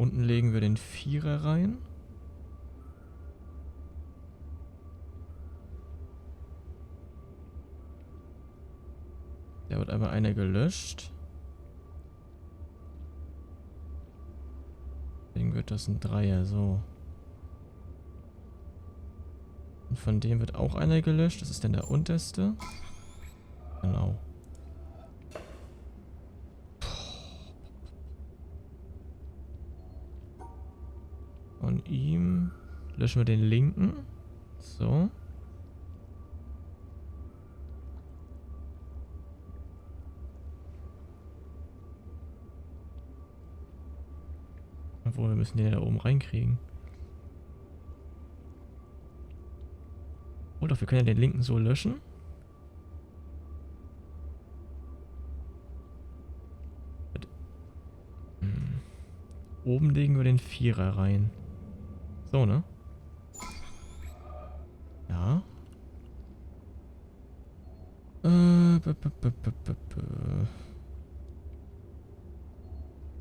Unten legen wir den Vierer rein. Da wird aber einer gelöscht. Deswegen wird das ein Dreier, so. Und von dem wird auch einer gelöscht. Das ist dann der unterste. Genau. Von ihm löschen wir den linken. So. Obwohl, wir müssen den da oben reinkriegen. Oh doch, wir können ja den linken so löschen. Oben legen wir den Vierer rein. So, ne? Ja.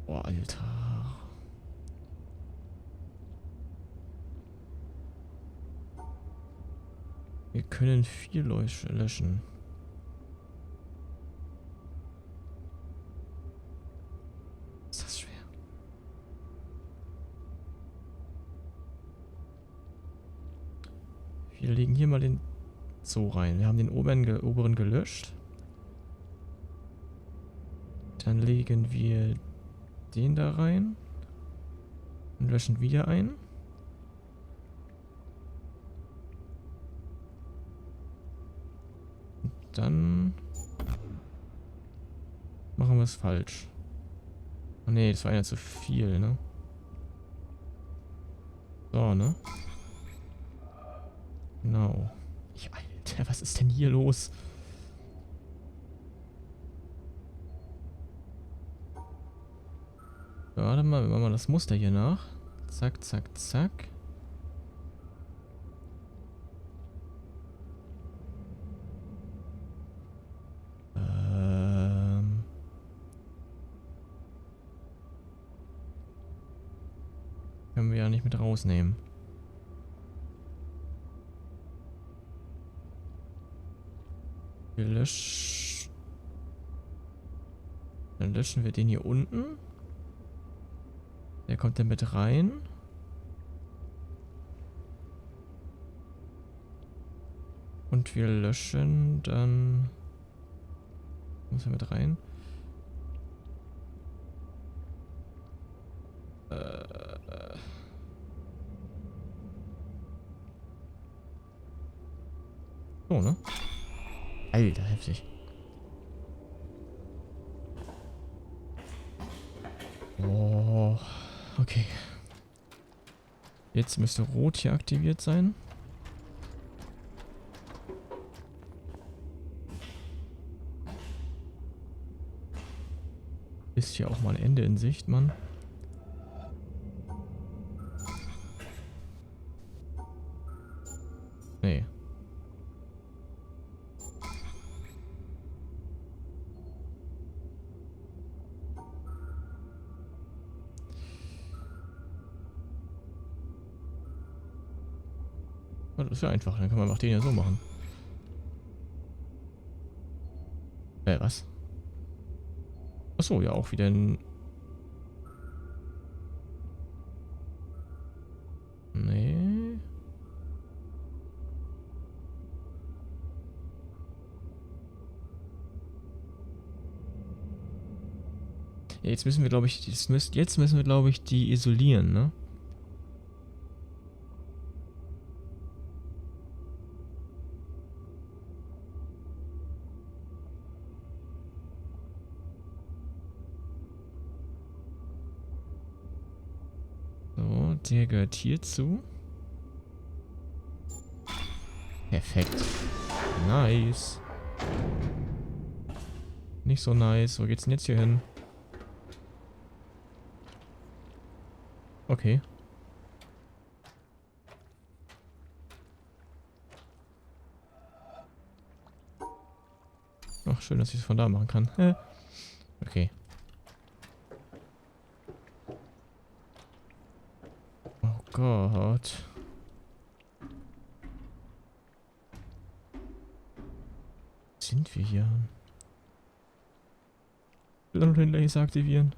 Boah, Alter. Wir können 4 löschen. Ist das schwer? Wir legen hier mal den Zoo rein. Wir haben den oberen gelöscht. Dann legen wir den da rein. Und löschen wieder ein. Und dann machen wir es falsch. Oh ne, das war ja zu viel, ne? So, ne? Genau. Alter, was ist denn hier los? Warte mal, wir machen mal das Muster hier nach. Zack, zack, zack. Können wir ja nicht mit rausnehmen. Wir löschen. Dann löschen wir den hier unten. Der kommt dann mit rein. Und wir löschen dann. Muss er mit rein? So, ne? Alter, heftig. Oh, okay. Jetzt müsste Rot hier aktiviert sein. Ist hier auch mal ein Ende in Sicht, Mann. Nee. Das ist ja einfach, dann kann man auch den ja so machen. Was? Achso, ja, auch wieder ein... Nee. Ja, jetzt müssen wir, glaube ich, jetzt müssen wir, glaube ich, die isolieren, ne? So, der gehört hierzu. Perfekt. Nice. Nicht so nice. Wo geht's denn jetzt hier hin? Okay. Ach, schön, dass ich es von da machen kann. Okay. Gott. Sind wir hier? Ich will noch den Laser aktivieren.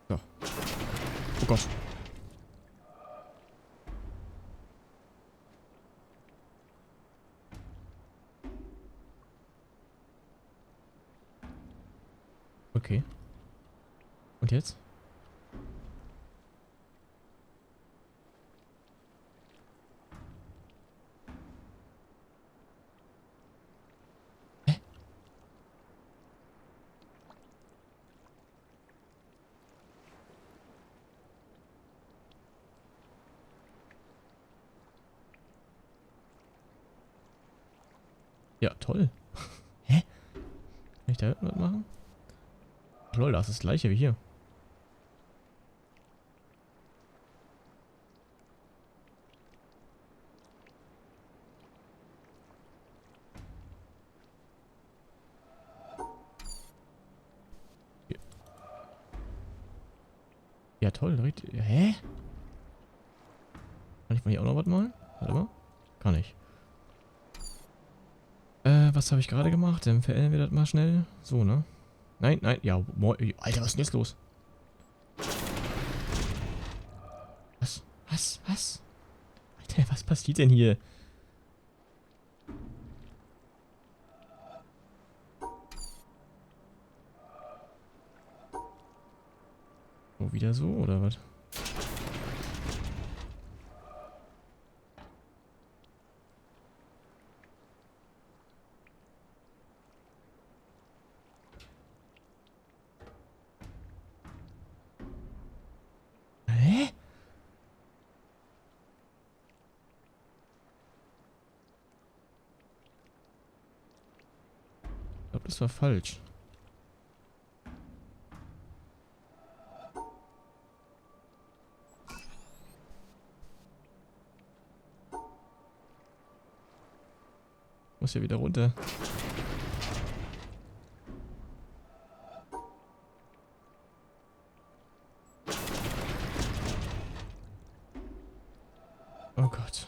So. Oh Gott. Okay. Und jetzt? Hä? Ja, toll. Hä? Kann ich da irgendwas machen? Ach lol, das ist das gleiche wie hier. Ja, toll. Richtig. Hä? Kann ich mal hier auch noch was malen? Warte mal. Kann ich. Was habe ich gerade gemacht? Dann verändern wir das mal schnell. So, ne? Nein, nein. Ja, Alter, was ist denn jetzt los? Was? Was? Was? Alter, was passiert denn hier? Oh, wieder so, oder was? Hä? Ich glaube, das war falsch. Muss ja wieder runter. Oh Gott.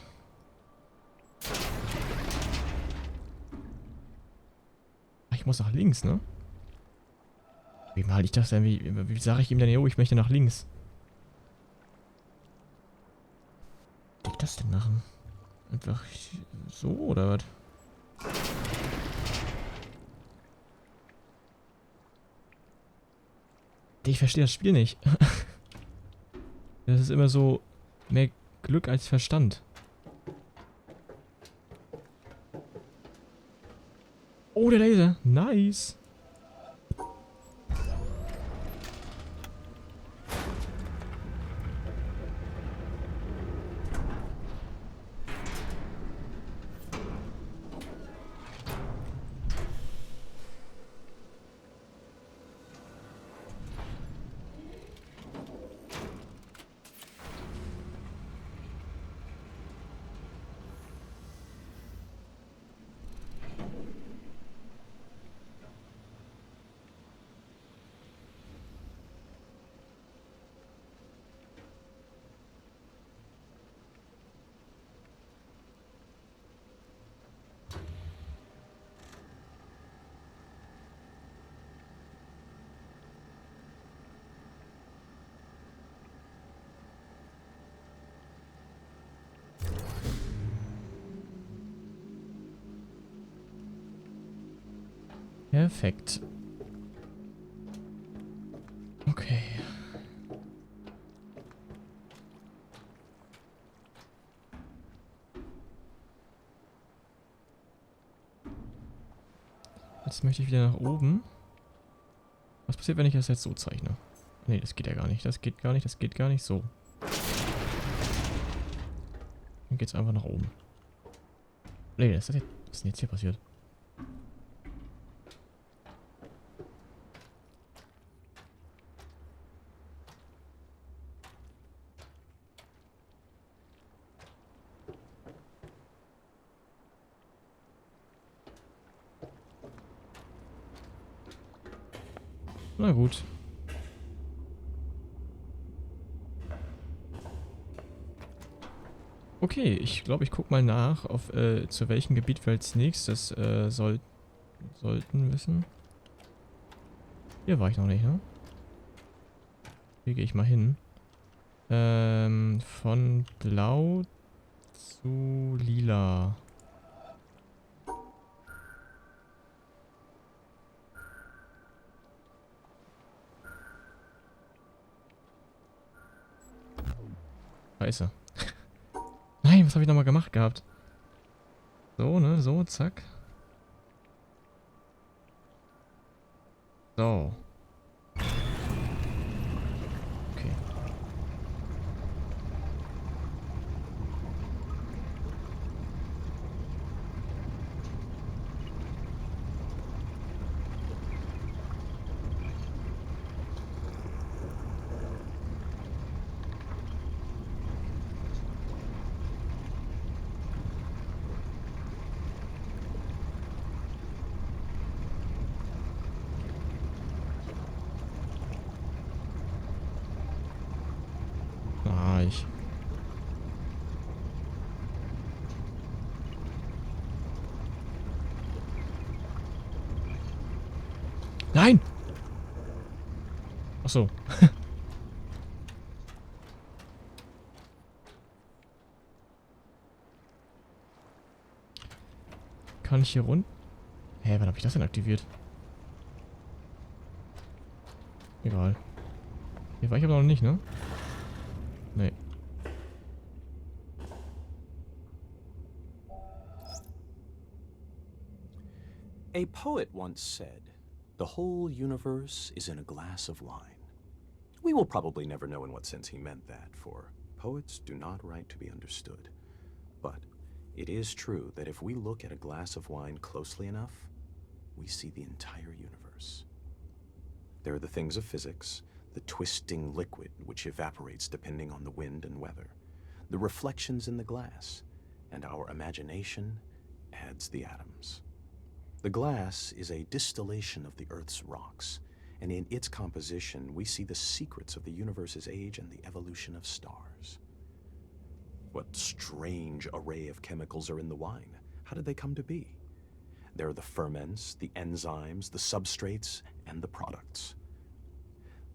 Ach, ich muss nach links, ne? Wie mal ich das denn? Wie sage ich ihm denn, jo, ich möchte nach links? Wie soll ich das denn machen? Einfach so, oder was? Ich verstehe das Spiel nicht. Das ist immer so mehr Glück als Verstand. Oh, der Laser. Nice. Perfekt. Okay. Jetzt möchte ich wieder nach oben. Was passiert, wenn ich das jetzt so zeichne? Nee, das geht ja gar nicht. Das geht gar nicht. Das geht gar nicht. So. Dann geht's einfach nach oben. Nee, was ist denn jetzt hier passiert? Na gut. Okay, ich glaube, ich guck mal nach, auf zu welchem Gebiet wir als nächstes sollten wissen. Hier war ich noch nicht, ne? Hier gehe ich mal hin. Von blau zu lila. Scheiße. Nein, was habe ich nochmal gemacht gehabt? So, ne? So, zack. So. Okay. Ah, ich. Nein! Ach so. Kann ich hier runter? Hä, wann habe ich das denn aktiviert? Egal. Hier war ich aber noch nicht, ne? Nee. A poet once said, "The whole universe is in a glass of wine." We will probably never know in what sense he meant that, for poets do not write to be understood. But it is true that if we look at a glass of wine closely enough, we see the entire universe. There are the things of physics, the twisting liquid which evaporates depending on the wind and weather, the reflections in the glass, and our imagination adds the atoms. The glass is a distillation of the Earth's rocks, and in its composition we see the secrets of the universe's age and the evolution of stars. What strange array of chemicals are in the wine? How did they come to be? There are the ferments, the enzymes, the substrates, and the products.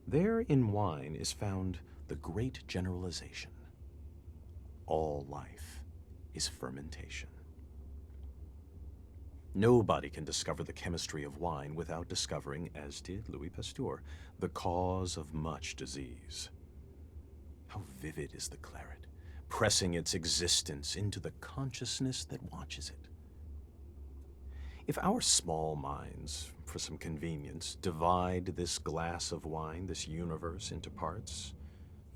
There in wine is found the great generalization. All life is fermentation. Nobody can discover the chemistry of wine without discovering, as did Louis Pasteur, the cause of much disease. How vivid is the claret, pressing its existence into the consciousness that watches it. If our small minds, for some convenience, divide this glass of wine, this universe, into parts,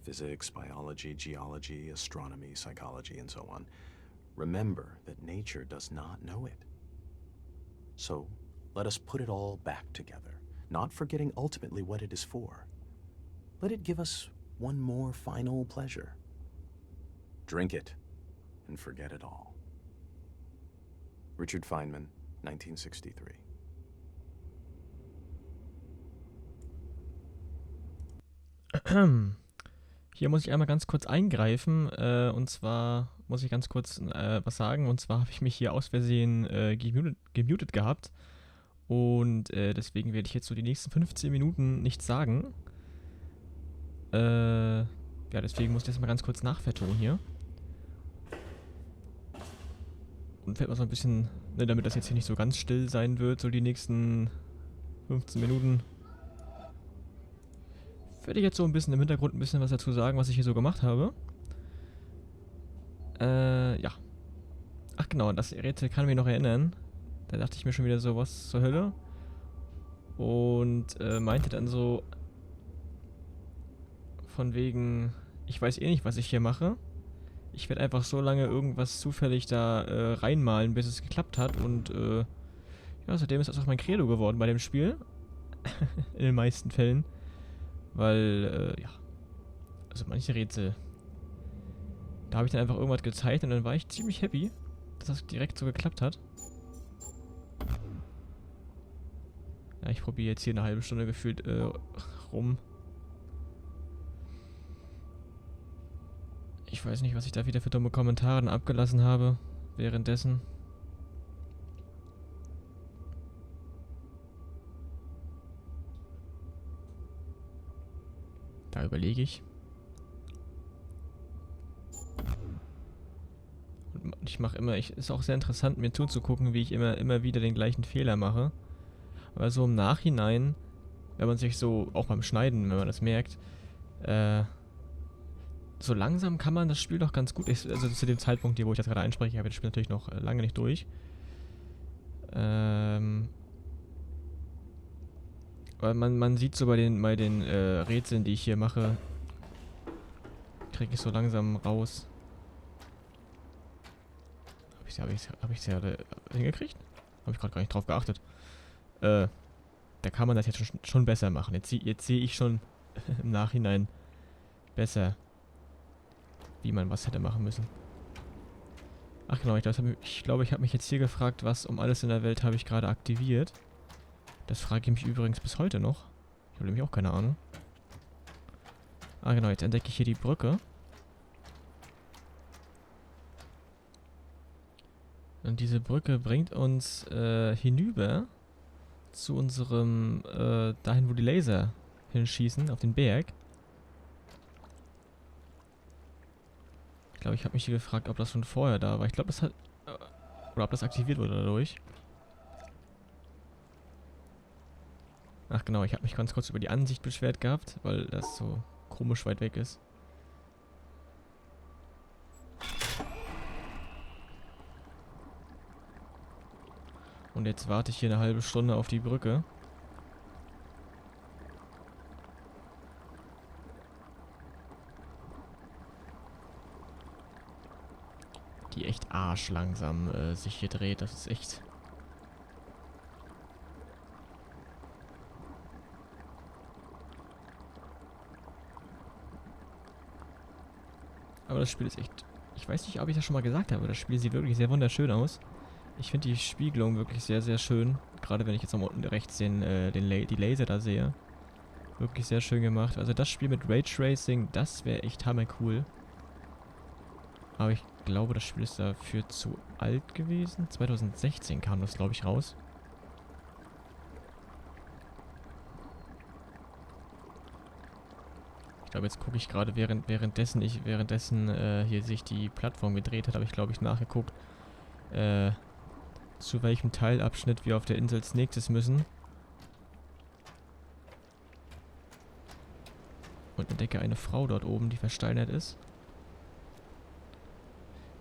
physics, biology, geology, astronomy, psychology, and so on, remember that nature does not know it. So, let us put it all back together, not forgetting ultimately what it is for. Let it give us one more final pleasure. Drink it and forget it all. Richard Feynman, 1963. Hier muss ich einmal ganz kurz eingreifen. Und zwar muss ich ganz kurz was sagen. Und zwar habe ich mich hier aus Versehen gemutet gehabt. Und deswegen werde ich jetzt so die nächsten 15 Minuten nichts sagen. Ja, deswegen muss ich das mal ganz kurz nachvertonen hier. Und fällt mal so ein bisschen, ne, damit das jetzt hier nicht so ganz still sein wird, so die nächsten 15 Minuten. Werde ich jetzt so ein bisschen im Hintergrund ein bisschen was dazu sagen, was ich hier so gemacht habe. Ja. Ach genau, das Rätsel kann mich noch erinnern. Da dachte ich mir schon wieder so, was zur Hölle. Und meinte dann so, von wegen, ich weiß eh nicht, was ich hier mache. Ich werde einfach so lange irgendwas zufällig da reinmalen, bis es geklappt hat. Und ja, seitdem ist das auch mein Credo geworden bei dem Spiel. In den meisten Fällen. Weil, ja, also manche Rätsel, da habe ich dann einfach irgendwas gezeichnet und dann war ich ziemlich happy, dass das direkt so geklappt hat. Ja, ich probiere jetzt hier eine halbe Stunde gefühlt rum. Ich weiß nicht, was ich da wieder für dumme Kommentare abgelassen habe währenddessen. Da überlege ich. Und ich mache immer, ist auch sehr interessant, mir zuzugucken, wie ich immer wieder den gleichen Fehler mache. Aber so im Nachhinein, wenn man sich so, auch beim Schneiden, wenn man das merkt, so langsam kann man das Spiel doch ganz gut. Also zu dem Zeitpunkt hier, wo ich das gerade einspreche, ich habe das Spiel natürlich noch lange nicht durch. Aber man sieht so bei den Rätseln, die ich hier mache, kriege ich so langsam raus. Hab ich ja hingekriegt? Habe ich gerade gar nicht drauf geachtet. Da kann man das jetzt schon besser machen. Jetzt sehe ich schon im Nachhinein besser, wie man was hätte machen müssen. Ach genau, ich glaube, ich habe mich jetzt hier gefragt, was um alles in der Welt habe ich gerade aktiviert. Das frage ich mich übrigens bis heute noch. Ich habe nämlich auch keine Ahnung. Ah genau, jetzt entdecke ich hier die Brücke. Und diese Brücke bringt uns hinüber zu unserem, dahin, wo die Laser hinschießen, auf den Berg. Ich glaube, ich habe mich hier gefragt, ob das schon vorher da war. Ich glaube, das hat... oder ob das aktiviert wurde dadurch. Ach genau, ich habe mich ganz kurz über die Ansicht beschwert gehabt, weil das so komisch weit weg ist. Und jetzt warte ich hier eine halbe Stunde auf die Brücke. Die echt arschlangsam sich hier dreht. Das ist echt... Aber das Spiel ist echt... Ich weiß nicht, ob ich das schon mal gesagt habe, aber das Spiel sieht wirklich sehr wunderschön aus. Ich finde die Spiegelung wirklich sehr, sehr schön. Gerade wenn ich jetzt nochmal unten rechts die Laser da sehe. Wirklich sehr schön gemacht. Also das Spiel mit Raytracing, das wäre echt hammercool. Aber ich glaube, das Spiel ist dafür zu alt gewesen. 2016 kam das, glaube ich, raus. Ich glaube, jetzt gucke ich gerade, währenddessen hier sich die Plattform gedreht hat, habe ich, glaube ich, nachgeguckt, zu welchem Teilabschnitt wir auf der Insel als nächstes müssen. Und entdecke eine Frau dort oben, die versteinert ist.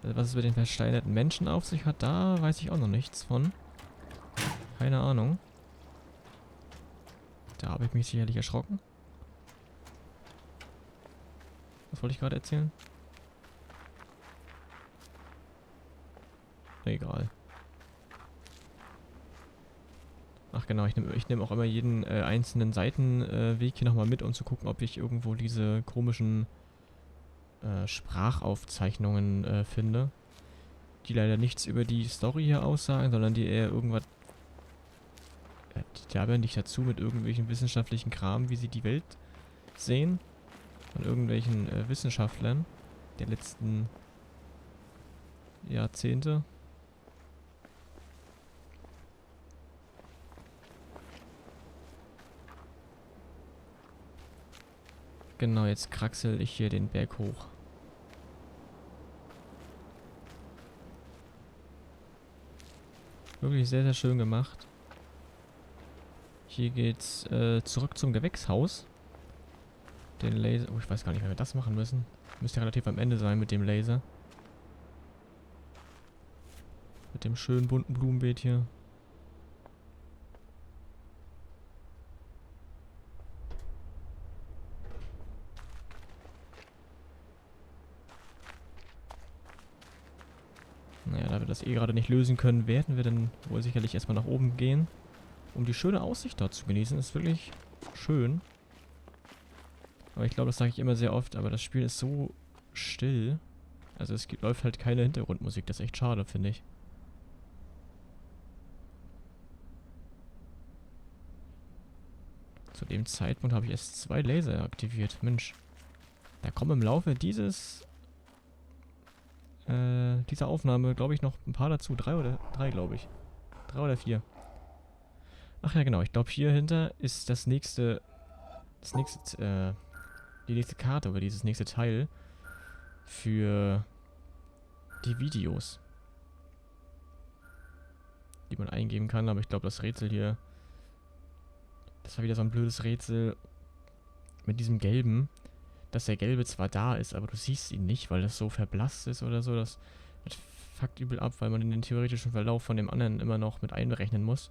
Also was es mit den versteinerten Menschen auf sich hat, da weiß ich auch noch nichts von. Keine Ahnung. Da habe ich mich sicherlich erschrocken. Was wollte ich gerade erzählen? Egal. Ach genau, ich nehm auch immer jeden einzelnen Seitenweg hier nochmal mit, um zu gucken, ob ich irgendwo diese komischen Sprachaufzeichnungen finde. Die leider nichts über die Story hier aussagen, sondern die eher irgendwas... die labern dich dazu mit irgendwelchen wissenschaftlichen Kram, wie sie die Welt sehen. Von irgendwelchen Wissenschaftlern der letzten Jahrzehnte. Genau, jetzt kraxel ich hier den Berg hoch. Wirklich sehr, sehr schön gemacht. Hier geht's zurück zum Gewächshaus. Den Laser... Oh, ich weiß gar nicht, wie wir das machen müssen. Müsste relativ am Ende sein mit dem Laser. Mit dem schönen bunten Blumenbeet hier. Naja, da wir das eh gerade nicht lösen können, werden wir dann wohl sicherlich erstmal nach oben gehen, um die schöne Aussicht dort zu genießen. Ist wirklich schön. Aber ich glaube, das sage ich immer sehr oft, aber das Spiel ist so still. Also es läuft halt keine Hintergrundmusik, das ist echt schade, finde ich. Zu dem Zeitpunkt habe ich erst 2 Laser aktiviert. Mensch. Da kommen im Laufe dieser Aufnahme, glaube ich, noch ein paar dazu. 3, glaube ich. 3 oder 4. Ach ja, genau. Ich glaube, hier hinter ist die nächste Karte oder dieses nächste Teil für die Videos, die man eingeben kann. Aber ich glaube, das Rätsel hier, das war wieder so ein blödes Rätsel mit diesem Gelben, dass der Gelbe zwar da ist, aber du siehst ihn nicht, weil das so verblasst ist oder so. Das fuckt übel ab, weil man in den theoretischen Verlauf von dem anderen immer noch mit einberechnen muss.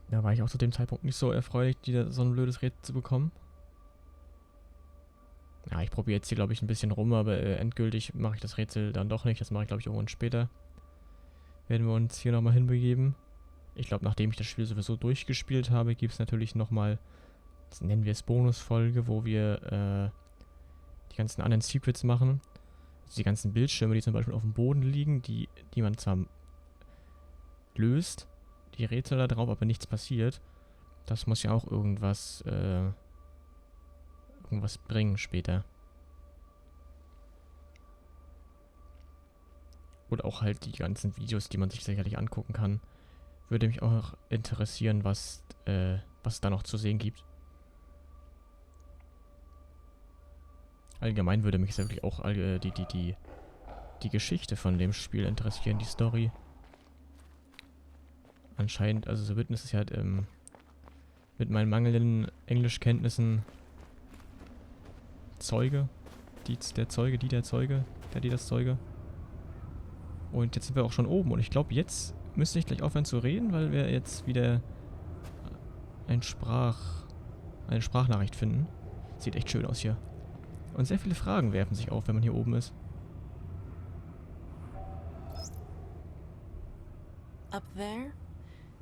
Da war ich auch zu dem Zeitpunkt nicht so erfreulich, so ein blödes Rätsel zu bekommen. Ja, ich probiere jetzt hier, glaube ich, ein bisschen rum, aber endgültig mache ich das Rätsel dann doch nicht. Das mache ich, glaube ich, irgendwann später. Werden wir uns hier nochmal hinbegeben. Ich glaube, nachdem ich das Spiel sowieso durchgespielt habe, gibt es natürlich nochmal, das nennen wir es Bonusfolge, wo wir die ganzen anderen Secrets machen. Also die ganzen Bildschirme, die zum Beispiel auf dem Boden liegen, die man zwar löst, die Rätsel da drauf, aber nichts passiert. Das muss ja auch irgendwas bringen später. Oder auch halt die ganzen Videos, die man sich sicherlich angucken kann. Würde mich auch interessieren, was es da noch zu sehen gibt. Allgemein würde mich wirklich auch die Geschichte von dem Spiel interessieren, die Story. Anscheinend, also The Witness ist ja mit meinen mangelnden Englischkenntnissen Zeuge. Der Zeuge. Und jetzt sind wir auch schon oben. Und ich glaube, jetzt müsste ich gleich aufhören zu reden, weil wir jetzt wieder eine Sprachnachricht finden. Sieht echt schön aus hier. Und sehr viele Fragen werfen sich auf, wenn man hier oben ist. Up there,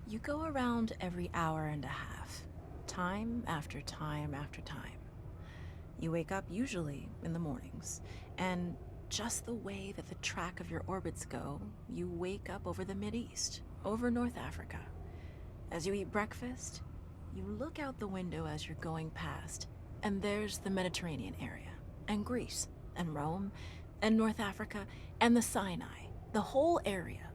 you go around every hour and a half, time after time after time. You wake up usually in the mornings, and just the way that the track of your orbits go, you wake up over the Mideast, over North Africa. As you eat breakfast, you look out the window as you're going past, and there's the Mediterranean area, and Greece, and Rome, and North Africa, and the Sinai, the whole area.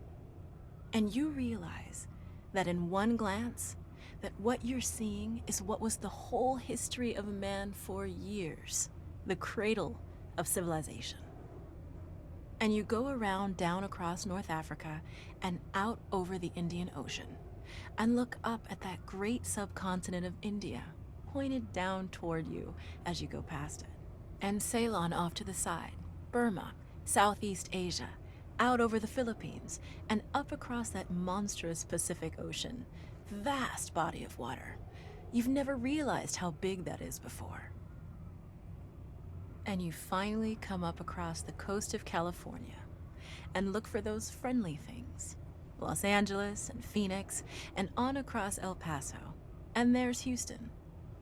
And you realize that in one glance, that what you're seeing is what was the whole history of man for years, the cradle of civilization. And you go around down across North Africa and out over the Indian Ocean and look up at that great subcontinent of India pointed down toward you as you go past it. And Ceylon off to the side, Burma, Southeast Asia, out over the Philippines, and up across that monstrous Pacific Ocean. Vast body of water. You've never realized how big that is before. And you finally come up across the coast of California and look for those friendly things. Los Angeles and Phoenix and on across El Paso. And there's Houston.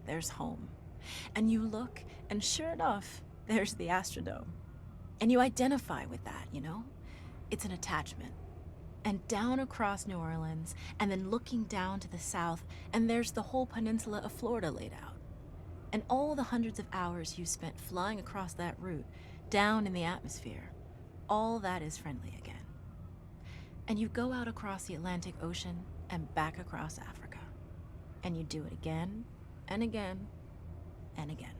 There's home. And you look, and sure enough, there's the Astrodome. And you identify with that, you know? It's an attachment. And down across New Orleans, and then looking down to the south, and there's the whole peninsula of Florida laid out. And all the hundreds of hours you spent flying across that route, down in the atmosphere, all that is friendly again. And you go out across the Atlantic Ocean and back across Africa. And you do it again, and again, and again.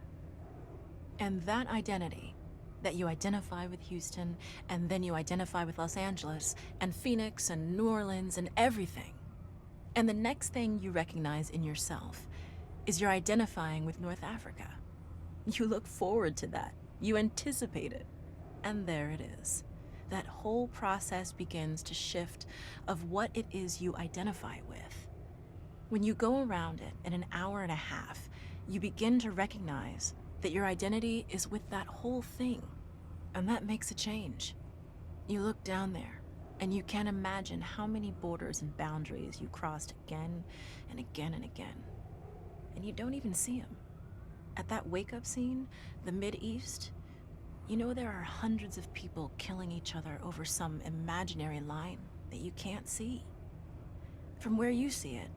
And that identity, that you identify with Houston, and then you identify with Los Angeles, and Phoenix, and New Orleans, and everything. And the next thing you recognize in yourself is you're identifying with North Africa. You look forward to that. You anticipate it. And there it is. That whole process begins to shift of what it is you identify with. When you go around it in an hour and a half, you begin to recognize that your identity is with that whole thing. And that makes a change. You look down there, and you can't imagine how many borders and boundaries you crossed again and again and again. And you don't even see them. At that wake-up scene, the Mideast, You know there are hundreds of people killing each other over some imaginary line that you can't see. From where you see it,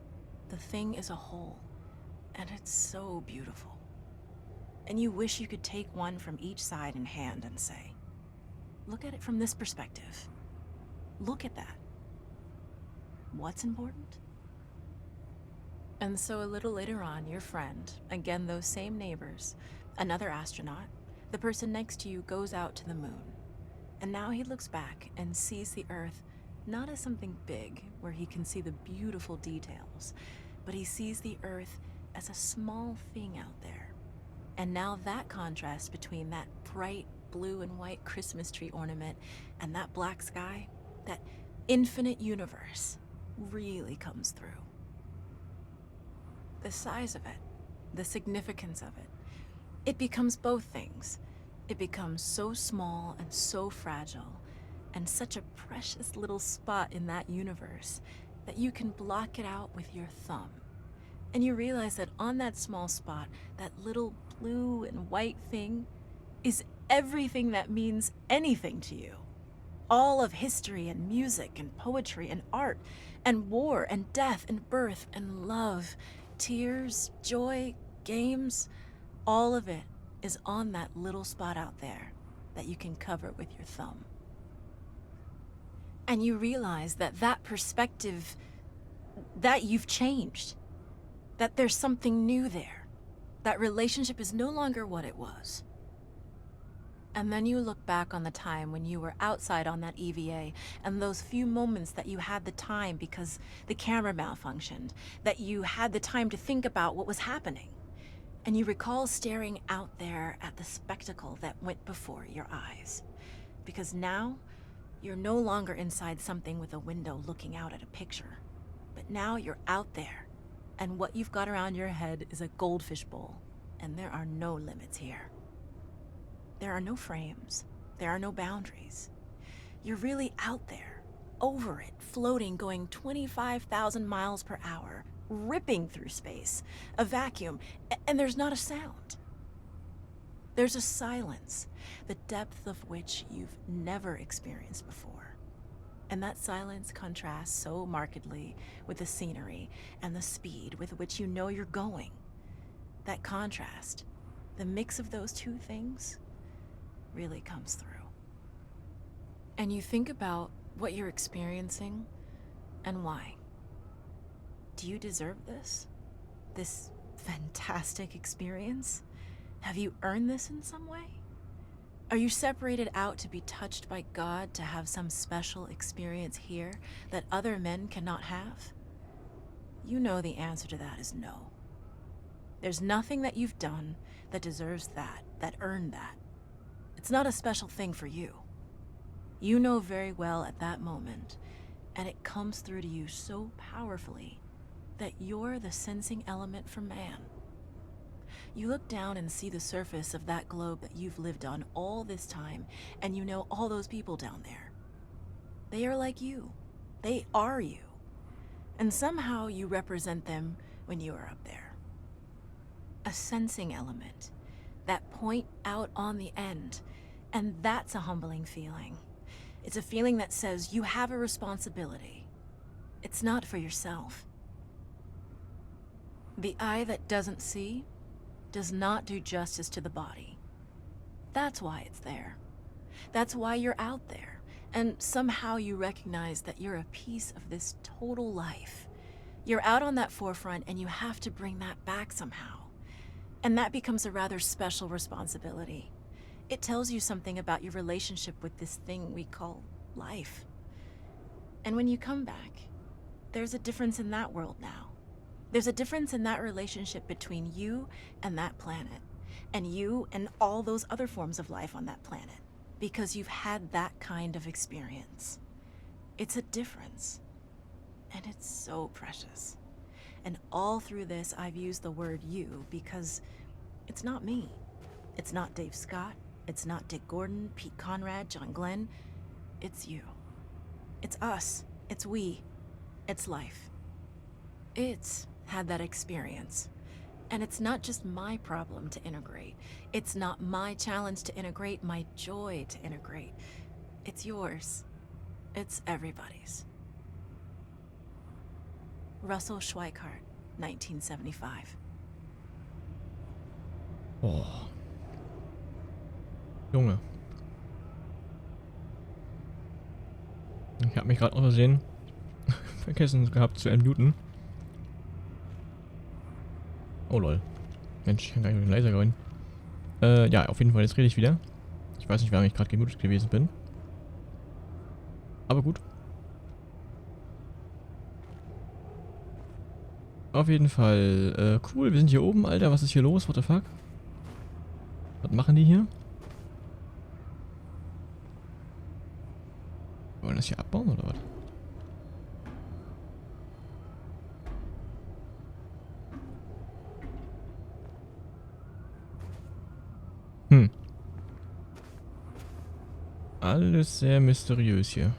the thing is a whole, and it's so beautiful. And you wish you could take one from each side in hand and say, look at it from this perspective. Look at that. What's important? And so a little later on, your friend, again those same neighbors, another astronaut, the person next to you goes out to the moon. And now he looks back and sees the Earth not as something big where he can see the beautiful details, but he sees the Earth as a small thing out there. And now that contrast between that bright blue and white Christmas tree ornament and that black sky, that infinite universe, really comes through. The size of it, the significance of it, it becomes both things. It becomes so small and so fragile, and such a precious little spot in that universe that you can block it out with your thumb. And you realize that on that small spot, that little blue and white thing is everything that means anything to you. All of history and music and poetry and art and war and death and birth and love, tears, joy, games, all of it is on that little spot out there that you can cover with your thumb. And you realize that that perspective, that you've changed, that there's something new there, that relationship is no longer what it was. And then you look back on the time when you were outside on that EVA and those few moments that you had the time because the camera malfunctioned, that you had the time to think about what was happening. And you recall staring out there at the spectacle that went before your eyes. Because now, you're no longer inside something with a window looking out at a picture. But now you're out there, and what you've got around your head is a goldfish bowl, and there are no limits here. There are no frames. There are no boundaries. You're really out there, over it, floating, going 25,000 miles per hour, ripping through space, a vacuum, and there's not a sound. There's a silence, the depth of which you've never experienced before. And that silence contrasts so markedly with the scenery and the speed with which you know you're going. That contrast, the mix of those two things, really comes through. And you think about what you're experiencing and why. Do you deserve this? This fantastic experience? Have you earned this in some way? Are you separated out to be touched by God to have some special experience here that other men cannot have? You know the answer to that is no. There's nothing that you've done that deserves that earned that. It's not a special thing for you. You know very well at that moment, and it comes through to you so powerfully that you're the sensing element for man. You look down and see the surface of that globe that you've lived on all this time, and you know all those people down there. They are like you. They are you. And somehow you represent them when you are up there. A sensing element, that point out on the end, and that's a humbling feeling. It's a feeling that says you have a responsibility. It's not for yourself. The eye that doesn't see does not do justice to the body. That's why it's there. That's why you're out there. And somehow you recognize that you're a piece of this total life. You're out on that forefront and you have to bring that back somehow. And that becomes a rather special responsibility. It tells you something about your relationship with this thing we call life. And when you come back, there's a difference in that world now. There's a difference in that relationship between you and that planet, and you and all those other forms of life on that planet, because you've had that kind of experience. It's a difference, and it's so precious. And all through this, I've used the word you because it's not me. It's not Dave Scott. It's not Dick Gordon, Pete Conrad, John Glenn. It's you. It's us. It's we. It's life. It's had that experience. And it's not just my problem to integrate. It's not my challenge to integrate, my joy to integrate. It's yours. It's everybody's. Russell Schweikart, 1975. Boah. Junge. Ich habe mich gerade aus Versehen vergessen gehabt zu unmuten. Oh lol. Mensch, ich kann gar nicht mit dem Laser gewinnen. Ja, auf jeden Fall, jetzt rede ich wieder. Ich weiß nicht, warum ich gerade gemutet gewesen bin. Aber gut. Auf jeden Fall, cool, wir sind hier oben, Alter. Was ist hier los? What the fuck? Was machen die hier? Wollen das hier abbauen oder was? Alles sehr mysteriös hier.